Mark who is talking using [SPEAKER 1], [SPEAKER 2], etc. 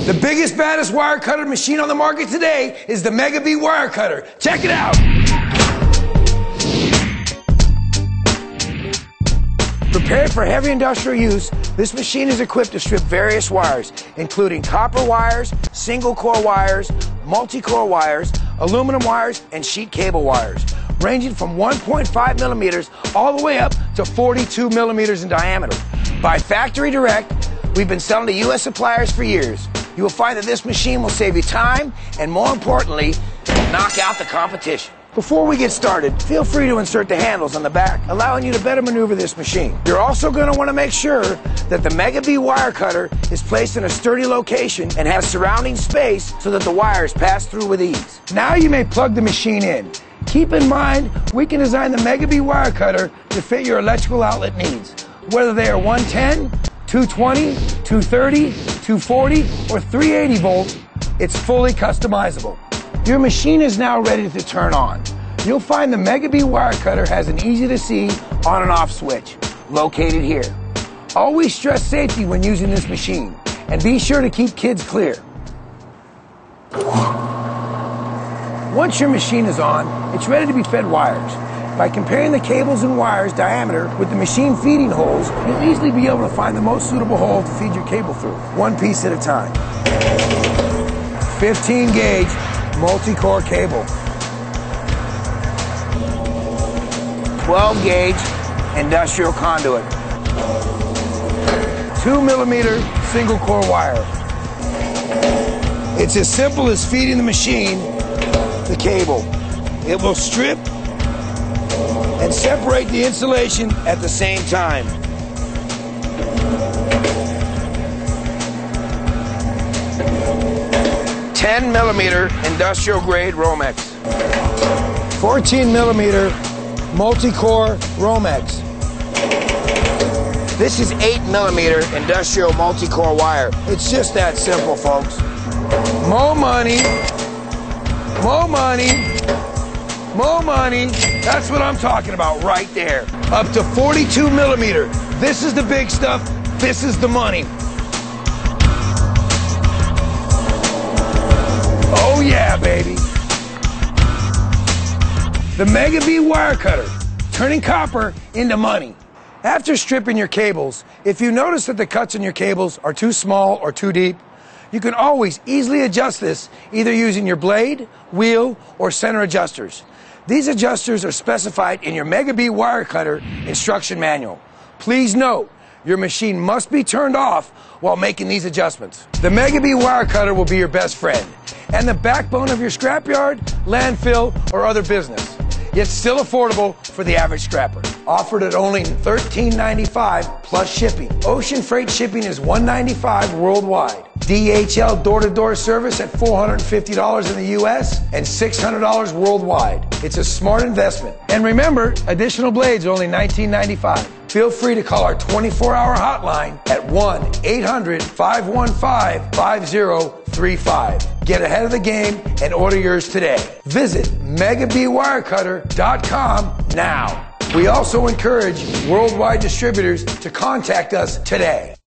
[SPEAKER 1] The biggest, baddest wire cutter machine on the market today is the Megabee Wire Cutter. Check it out. Prepared for heavy industrial use, this machine is equipped to strip various wires, including copper wires, single-core wires, multi-core wires, aluminum wires, and sheet cable wires, ranging from 1.5 millimeters all the way up to 42 millimeters in diameter. By factory direct, we've been selling to U.S. suppliers for years. You will find that this machine will save you time and, more importantly, knock out the competition. Before we get started, feel free to insert the handles on the back, allowing you to better maneuver this machine. You're also going to want to make sure that the Megabee Wire Cutter is placed in a sturdy location and has surrounding space so that the wires pass through with ease. Now you may plug the machine in. Keep in mind, we can design the Megabee Wire Cutter to fit your electrical outlet needs, whether they are 110, 220, 230, 240, or 380 volts. It's fully customizable. Your machine is now ready to turn on. You'll find the Megabee Wire Cutter has an easy-to-see on and off switch located here. Always stress safety when using this machine, and be sure to keep kids clear. Once your machine is on, it's ready to be fed wires. By comparing the cables and wires diameter with the machine feeding holes, you'll easily be able to find the most suitable hole to feed your cable through, one piece at a time. 15 gauge multi-core cable, 12 gauge industrial conduit, 2 millimeter single core wire. It's as simple as feeding the machine the cable. It will strip and separate the insulation at the same time. $10 millimeter industrial grade Romex, 14 millimeter multi-core Romex. This is 8 millimeter industrial multi-core wire. It's just that simple, folks. More money, more money, more money. That's what I'm talking about right there. Up to 42 millimeter. This is the big stuff. This is the money. Oh yeah, baby. The Megabee Wire Cutter, turning copper into money. After stripping your cables, if you notice that the cuts in your cables are too small or too deep, you can always easily adjust this either using your blade, wheel, or center adjusters. These adjusters are specified in your Megabee Wire Cutter instruction manual. Please note, your machine must be turned off while making these adjustments. The Megabee Wire Cutter will be your best friend and the backbone of your scrapyard, landfill, or other business, yet still affordable for the average scrapper. Offered at only $13.95 plus shipping. Ocean freight shipping is $195 worldwide. DHL door-to-door service at $450 in the U.S. and $600 worldwide. It's a smart investment. And remember, additional blades are only $19.95. Feel free to call our 24-hour hotline at 1-800-515-5035. Get ahead of the game and order yours today. Visit megabeewirecutter.com now. We also encourage worldwide distributors to contact us today.